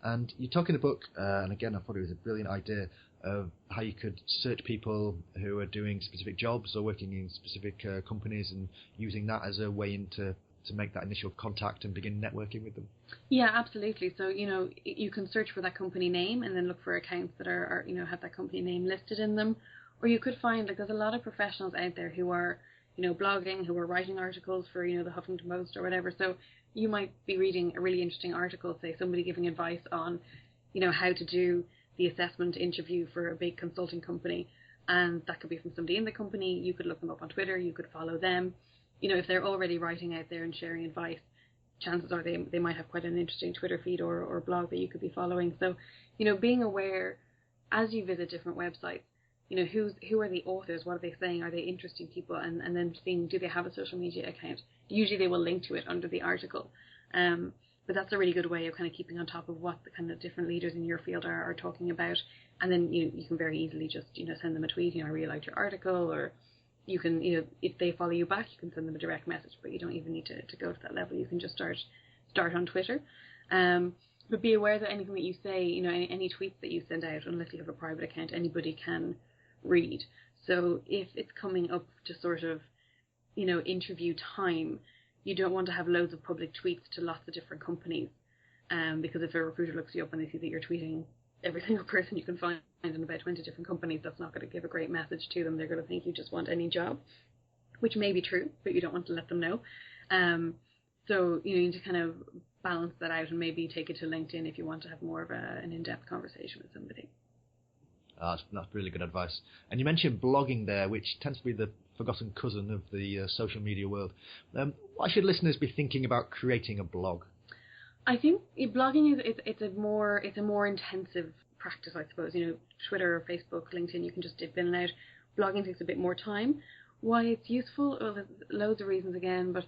And you talk in the book, and again I thought it was a brilliant idea, of how you could search people who are doing specific jobs or working in specific companies, and using that as a way to make that initial contact and begin networking with them. Yeah, absolutely. So, you can search for that company name and then look for accounts that are have that company name listed in them. Or you could find, there's a lot of professionals out there who are, blogging, who are writing articles for, the Huffington Post or whatever. So you might be reading a really interesting article, say somebody giving advice on, how to do the assessment interview for a big consulting company, and that could be from somebody in the company. You could look them up on Twitter, you could follow them. If they're already writing out there and sharing advice, chances are they might have quite an interesting Twitter feed or blog that you could be following. So, being aware as you visit different websites, who are the authors, what are they saying, are they interesting people, and then seeing, do they have a social media account? Usually they will link to it under the article. But that's a really good way of kind of keeping on top of what the kind of different leaders in your field are talking about. And then you can very easily just send them a tweet, I really liked your article, or you can if they follow you back, you can send them a direct message, but you don't even need to go to that level. You can just start on Twitter. But be aware that anything that you say, any tweets that you send out, unless you have a private account, anybody can read. So if it's coming up to sort of interview time, you don't want to have loads of public tweets to lots of different companies, because if a recruiter looks you up and they see that you're tweeting every single person you can find in about 20 different companies, that's not going to give a great message to them. They're going to think you just want any job, which may be true, but you don't want to let them know. So you need to kind of balance that out and maybe take it to LinkedIn if you want to have more of an in-depth conversation with somebody. That's really good advice. And you mentioned blogging there, which tends to be the forgotten cousin of the social media world. Why should listeners be thinking about creating a blog? I think blogging is a more intensive practice, I suppose. Twitter or Facebook, LinkedIn, you can just dip in and out. Blogging takes a bit more time. Why it's useful? Well, there's loads of reasons again, but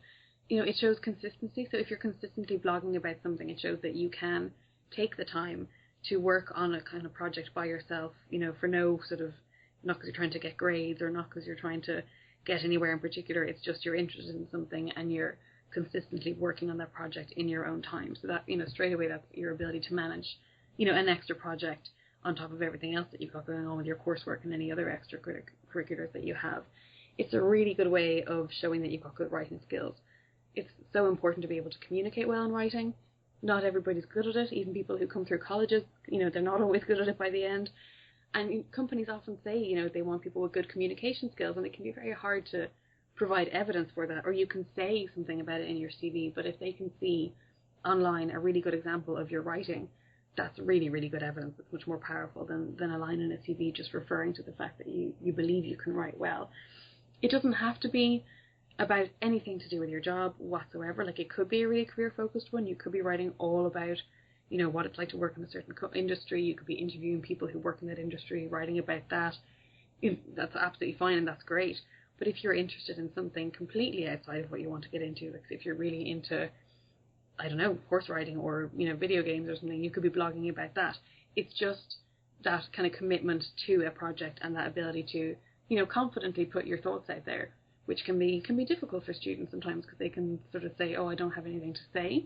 it shows consistency. So if you're consistently blogging about something, it shows that you can take the time to work on a kind of project by yourself, for no sort of, not because you're trying to get grades or not because you're trying to get anywhere in particular. It's just you're interested in something and you're consistently working on that project in your own time. So that, straight away, that's your ability to manage, an extra project on top of everything else that you've got going on with your coursework and any other extracurriculars that you have. It's a really good way of showing that you've got good writing skills. It's so important to be able to communicate well in writing. Not everybody's good at it. Even people who come through colleges, they're not always good at it by the end. And companies often say, they want people with good communication skills, and it can be very hard to provide evidence for that. Or you can say something about it in your CV, but if they can see online a really good example of your writing, that's really, really good evidence. It's much more powerful than a line in a CV just referring to the fact that you believe you can write well. It doesn't have to be about anything to do with your job whatsoever. Like, it could be a really career-focused one. You could be writing all about, what it's like to work in a certain industry. You could be interviewing people who work in that industry, writing about that. That's absolutely fine, and that's great. But if you're interested in something completely outside of what you want to get into, like if you're really into, I don't know, horse riding or, video games or something, you could be blogging about that. It's just that kind of commitment to a project and that ability to, confidently put your thoughts out there, which can be difficult for students sometimes because they can sort of say, oh, I don't have anything to say.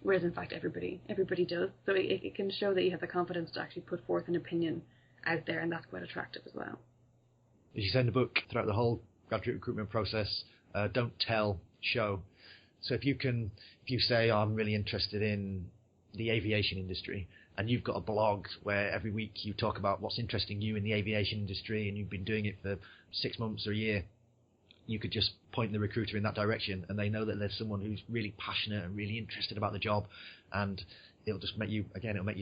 Whereas in fact everybody does. So it can show that you have the confidence to actually put forth an opinion out there, and that's quite attractive as well. As you say in the book, throughout the whole graduate recruitment process, don't tell, show. So if you say, oh, I'm really interested in the aviation industry, and you've got a blog where every week you talk about what's interesting you in the aviation industry, and you've been doing it for 6 months or a year, you could just point the recruiter in that direction, and they know that there's someone who's really passionate and really interested about the job, and it'll just make you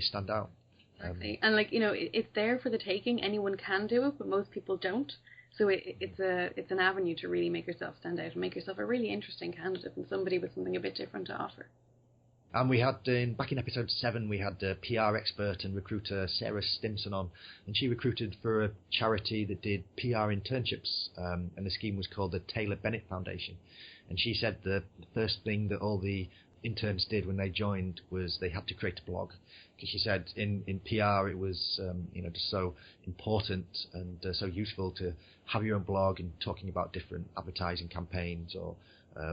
stand out. Exactly. And it's there for the taking. Anyone can do it, but most people don't. So it's an avenue to really make yourself stand out and make yourself a really interesting candidate and somebody with something a bit different to offer. And we had, back in episode 7, we had PR expert and recruiter Sarah Stimson on, and she recruited for a charity that did PR internships, and the scheme was called the Taylor Bennett Foundation. And she said the first thing that all the interns did when they joined was they had to create a blog, because she said in PR it was just so important and so useful to have your own blog and talking about different advertising campaigns or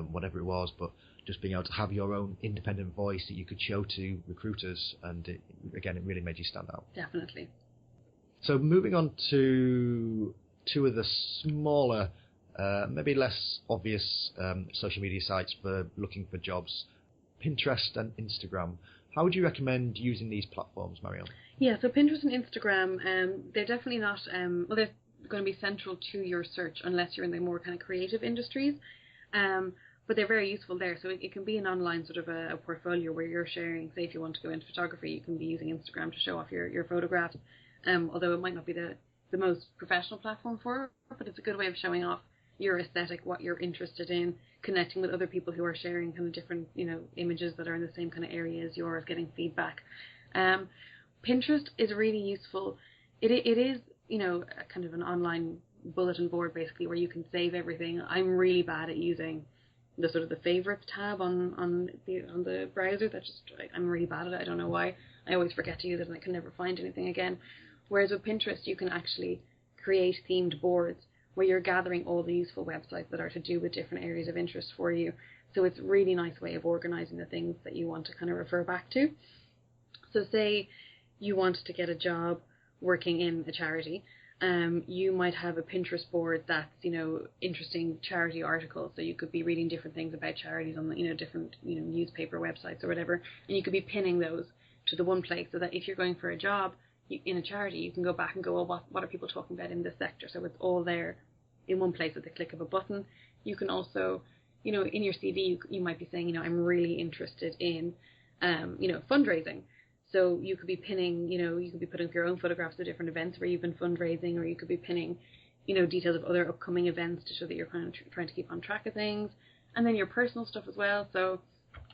whatever it was, but just being able to have your own independent voice that you could show to recruiters, and it really made you stand out. Definitely. So moving on to two of the smaller, maybe less obvious social media sites for looking for jobs, Pinterest and Instagram. How would you recommend using these platforms, Marielle? Yeah, so Pinterest and Instagram, they're definitely not, they're going to be central to your search unless you're in the more kind of creative industries. But they're very useful there. So it can be an online sort of a portfolio where you're sharing, say if you want to go into photography, you can be using Instagram to show off your photographs, although it might not be the most professional platform for it, but it's a good way of showing off your aesthetic, what you're interested in, connecting with other people who are sharing kind of different, images that are in the same kind of area as yours, getting feedback. Pinterest is really useful. It is, a kind of an online bulletin board basically where you can save everything. I'm really bad at using the sort of the favorites tab on the browser. I'm really bad at it. I don't know why. I always forget to use it and I can never find anything again. Whereas with Pinterest, you can actually create themed boards where you're gathering all the useful websites that are to do with different areas of interest for you. So it's a really nice way of organizing the things that you want to kind of refer back to. So say you want to get a job working in a charity. You might have a Pinterest board that's, interesting charity articles. So you could be reading different things about charities on the, different, newspaper websites or whatever. And you could be pinning those to the one place so that if you're going for a job in a charity, you can go back and go, well, what are people talking about in this sector? So it's all there in one place at the click of a button. You can also, in your CV, you might be saying, I'm really interested in, fundraising. So you could be pinning, you could be putting up your own photographs of different events where you've been fundraising, or you could be pinning, details of other upcoming events to show that you're kind of trying to keep on track of things. And then your personal stuff as well. So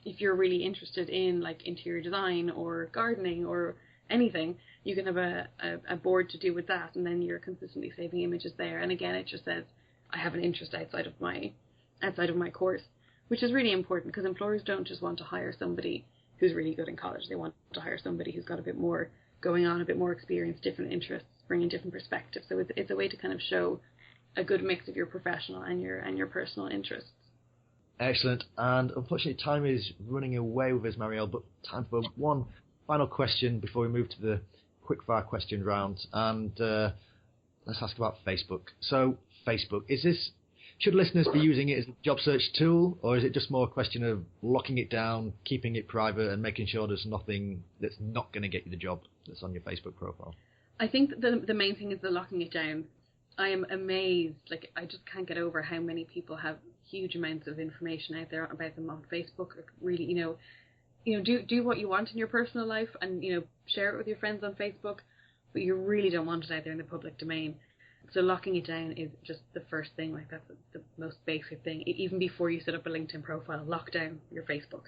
if you're really interested in like interior design or gardening or anything, you can have a board to do with that, and then you're consistently saving images there. And again, it just says, I have an interest outside of my course, which is really important because employers don't just want to hire somebody who's really good in college. They want to hire somebody who's got a bit more going on, a bit more experience, different interests, bringing different perspectives. So it's a way to kind of show a good mix of your professional and your personal interests. Excellent. And unfortunately, time is running away with us, Marielle, but time for one final question before we move to the quick-fire question round, and let's ask about Facebook. So, Facebook, should listeners be using it as a job search tool, or is it just more a question of locking it down, keeping it private, and making sure there's nothing that's not going to get you the job that's on your Facebook profile? I think the main thing is the locking it down. I am amazed, like I just can't get over how many people have huge amounts of information out there about them on Facebook. Really, do what you want in your personal life and, share it with your friends on Facebook, but you really don't want it out there in the public domain. So locking it down is just the first thing, like that's the most basic thing. Even before you set up a LinkedIn profile, lock down your Facebook.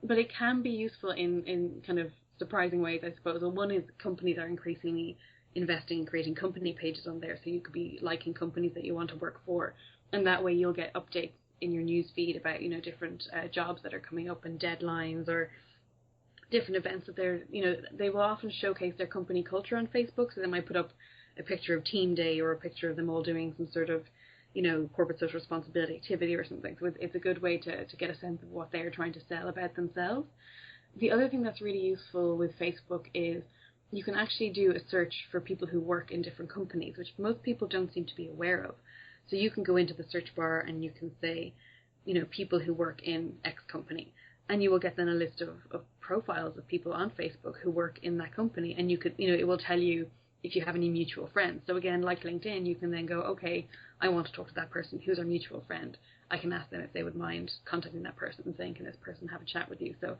But it can be useful in kind of surprising ways, I suppose. Well, one is companies are increasingly investing in creating company pages on there, so you could be liking companies that you want to work for, and that way you'll get updates in your news feed about different jobs that are coming up and deadlines or different events that they will often showcase their company culture on Facebook. So they might put up a picture of team day or a picture of them all doing some sort of corporate social responsibility activity or something. So it's a good way to get a sense of what they're trying to sell about themselves. The other thing that's really useful with Facebook is you can actually do a search for people who work in different companies, which most people don't seem to be aware of. So you can go into the search bar and you can say, people who work in X company, and you will get then a list of profiles of people on Facebook who work in that company, and you could, it will tell you if you have any mutual friends. So again, like LinkedIn, you can then go, okay, I want to talk to that person. Who's our mutual friend? I can ask them if they would mind contacting that person and saying, can this person have a chat with you? So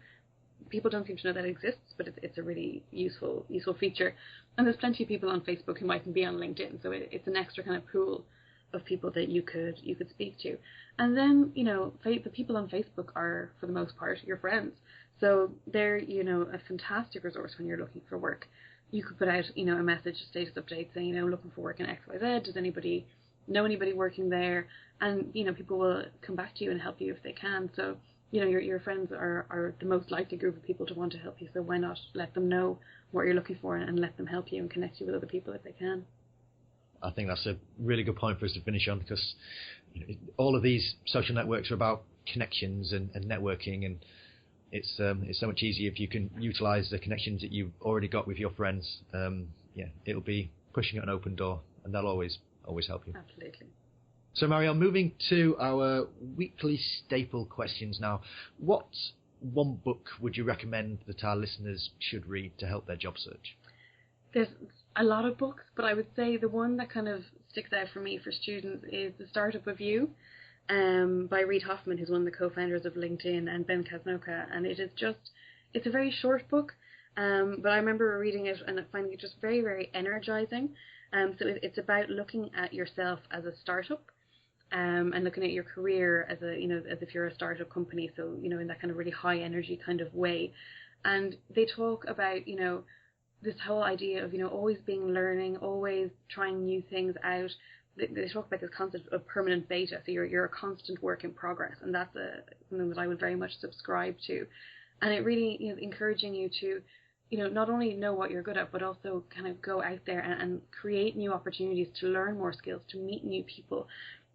people don't seem to know that exists, but it's a really useful feature. And there's plenty of people on Facebook who mightn't be on LinkedIn, so it's an extra kind of pool of people that you could speak to. And then, the people on Facebook are, for the most part, your friends. So they're, a fantastic resource when you're looking for work. You could put out, a message, a status update saying, looking for work in XYZ. Does anybody know anybody working there? And, people will come back to you and help you if they can. So, your friends are the most likely group of people to want to help you. So why not let them know what you're looking for and let them help you and connect you with other people if they can. I think that's a really good point for us to finish on, because all of these social networks are about connections and networking, and it's so much easier if you can utilize the connections that you've already got with your friends. It'll be pushing an open door, and they'll always help you. Absolutely. So Marielle, moving to our weekly staple questions now. What one book would you recommend that our listeners should read to help their job search? There's a lot of books, but I would say the one that kind of sticks out for me for students is The Startup of You, by Reid Hoffman, who's one of the co-founders of LinkedIn, and Ben Casnocha. And it's a very short book, but I remember reading it and finding it just very, very energizing. So it's about looking at yourself as a startup, and looking at your career as if you're a startup company. So, in that kind of really high energy kind of way. And they talk about, this whole idea of, always being learning, always trying new things out. They talk about this concept of permanent beta. So you're a constant work in progress. And that's something that I would very much subscribe to. And it really, encouraging you to, not only know what you're good at, but also kind of go out there and create new opportunities to learn more skills, to meet new people.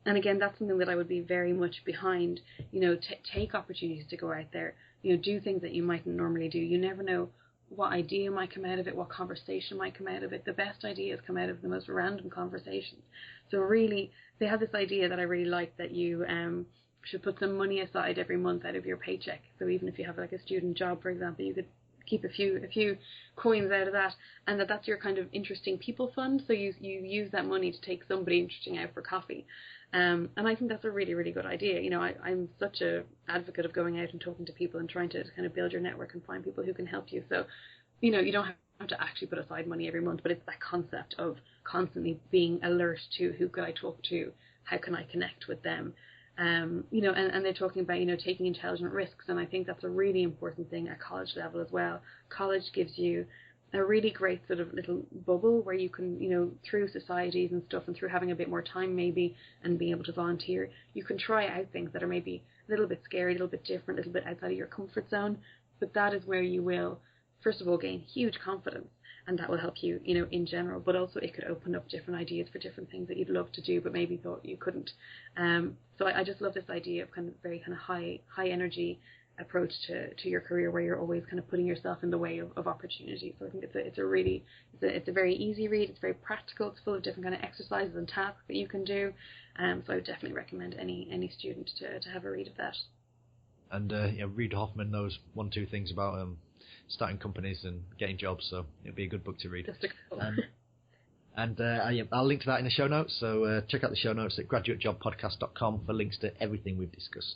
And again, that's something that I would be very much behind, take opportunities to go out there, do things that you mightn't normally do. You never know what idea might come out of it, what conversation might come out of it. The best ideas come out of the most random conversations. So really, they have this idea that I really like, that you should put some money aside every month out of your paycheck. So even if you have like a student job, for example, you could keep a few coins out of that, and that's your kind of interesting people fund. So you use that money to take somebody interesting out for coffee. And I think that's a really, really good idea. I'm such a advocate of going out and talking to people and trying to kind of build your network and find people who can help you. So, you don't have to actually put aside money every month, but it's that concept of constantly being alert to who could I talk to, how can I connect with them, and they're talking about, taking intelligent risks. And I think that's a really important thing at college level as well. College gives you a really great sort of little bubble where you can, through societies and stuff, and through having a bit more time maybe and being able to volunteer, you can try out things that are maybe a little bit scary, a little bit different, a little bit outside of your comfort zone. But that is where you will, first of all, gain huge confidence, and that will help you, in general. But also it could open up different ideas for different things that you'd love to do but maybe thought you couldn't. So I just love this idea of kind of very kind of high energy approach to your career where you're always kind of putting yourself in the way of opportunity. So I think it's a very easy read. It's very practical. It's full of different kind of exercises and tasks that you can do. So I would definitely recommend any student to have a read of that. And Reid Hoffman knows 1-2 things about starting companies and getting jobs, so it'll be a good book to read. Just I'll link to that in the show notes, so check out the show notes at graduatejobpodcast.com for links to everything we've discussed.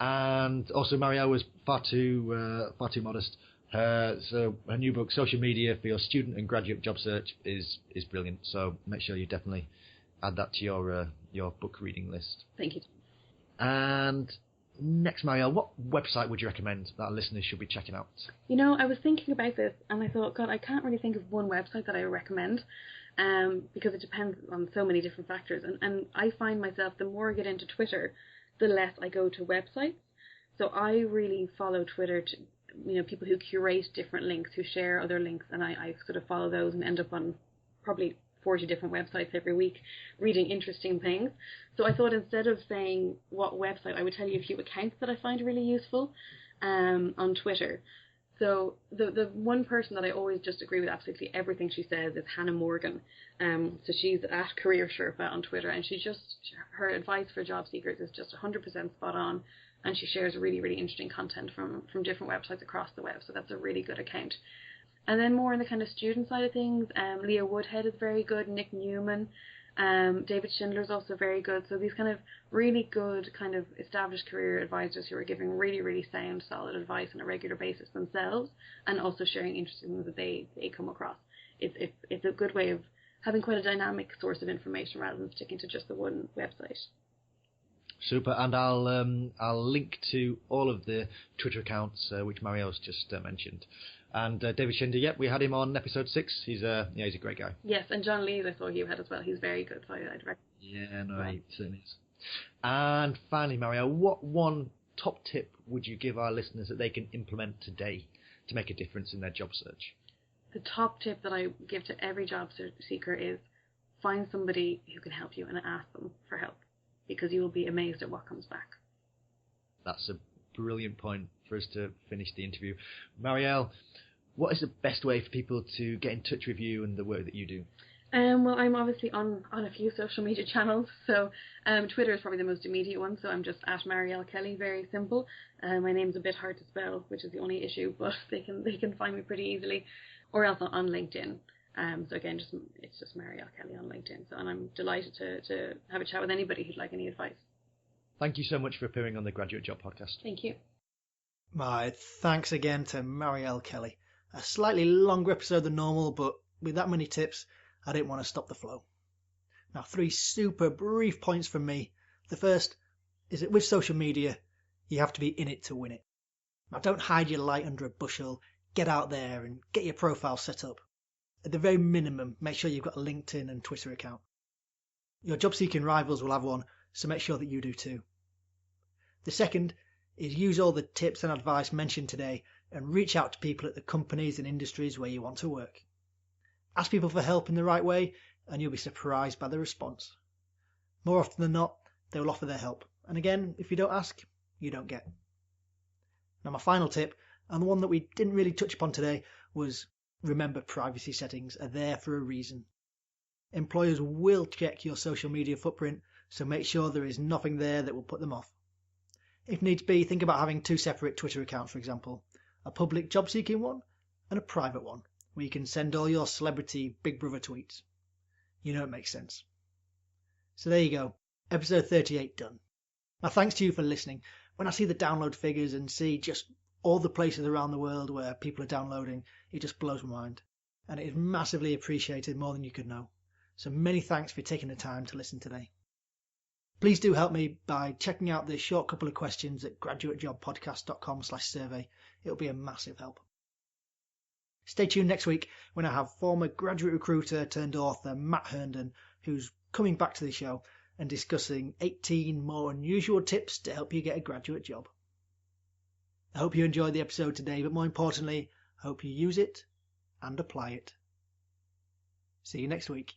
And also, Marielle was far too modest. So her new book, Social Media for Your Student and Graduate Job Search, is brilliant. So make sure you definitely add that to your book reading list. Thank you. And next, Marielle, what website would you recommend that our listeners should be checking out? I was thinking about this, and I thought, God, I can't really think of one website that I would recommend, because it depends on so many different factors. And I find myself, the more I get into Twitter, the less I go to websites. So I really follow Twitter to, people who curate different links, who share other links, and I sort of follow those and end up on probably 40 different websites every week reading interesting things. So I thought, instead of saying what website, I would tell you a few accounts that I find really useful on Twitter. So the one person that I always just agree with absolutely everything she says is Hannah Morgan. So she's at Career Sherpa on Twitter, and her advice for job seekers is just 100% spot on, and she shares really, really interesting content from different websites across the web. So that's a really good account. And then more on the kind of student side of things, Leah Woodhead is very good, Nick Newman, David Schindler is also very good. So these kind of really good kind of established career advisors who are giving really, really sound, solid advice on a regular basis themselves, and also sharing interesting things that they come across. It's a good way of having quite a dynamic source of information rather than sticking to just the one website. Super, and I'll link to all of the Twitter accounts which Marielle's just mentioned. And David Schindler, we had him on episode 6. He's a great guy. Yes, and John Lees I saw you had as well. He's very good, so I'd recommend. Yeah, no, he certainly is. And finally, Marielle, what one top tip would you give our listeners that they can implement today to make a difference in their job search? The top tip that I give to every job seeker is find somebody who can help you and ask them for help, because you will be amazed at what comes back. That's a brilliant point for us to finish the interview. Marielle, what is the best way for people to get in touch with you and the work that you do? Well, I'm obviously on a few social media channels, so Twitter is probably the most immediate one, so I'm just at Marielle Kelly, very simple. My name's a bit hard to spell, which is the only issue, but they can find me pretty easily, or else on LinkedIn. So again, it's just Marielle Kelly on LinkedIn. So, and I'm delighted to have a chat with anybody who'd like any advice. Thank you so much for appearing on the Graduate Job Podcast. Thank you. My thanks again to Marielle Kelly. A slightly longer episode than normal, but with that many tips, I didn't want to stop the flow. Now, 3 super brief points from me. The first is that with social media, you have to be in it to win it. Now, don't hide your light under a bushel. Get out there and get your profile set up. At the very minimum, make sure you've got a LinkedIn and Twitter account. Your job-seeking rivals will have one, so make sure that you do too. The second is use all the tips and advice mentioned today and reach out to people at the companies and industries where you want to work. Ask people for help in the right way, and you'll be surprised by the response. More often than not, they will offer their help. And again, if you don't ask, you don't get. Now, my final tip, and the one that we didn't really touch upon today, was remember privacy settings are there for a reason. Employers will check your social media footprint, so make sure there is nothing there that will put them off. If needs be, think about having 2 separate Twitter accounts, for example, a public job-seeking one and a private one, where you can send all your celebrity Big Brother tweets. You know it makes sense. So there you go, episode 38 done. Now thanks to you for listening. When I see the download figures and see just all the places around the world where people are downloading, it just blows my mind. And it is massively appreciated, more than you could know. So many thanks for taking the time to listen today. Please do help me by checking out the short couple of questions at graduatejobpodcast.com/survey. It'll be a massive help. Stay tuned next week when I have former graduate recruiter turned author Matt Herndon, who's coming back to the show and discussing 18 more unusual tips to help you get a graduate job. I hope you enjoyed the episode today, but more importantly, I hope you use it and apply it. See you next week.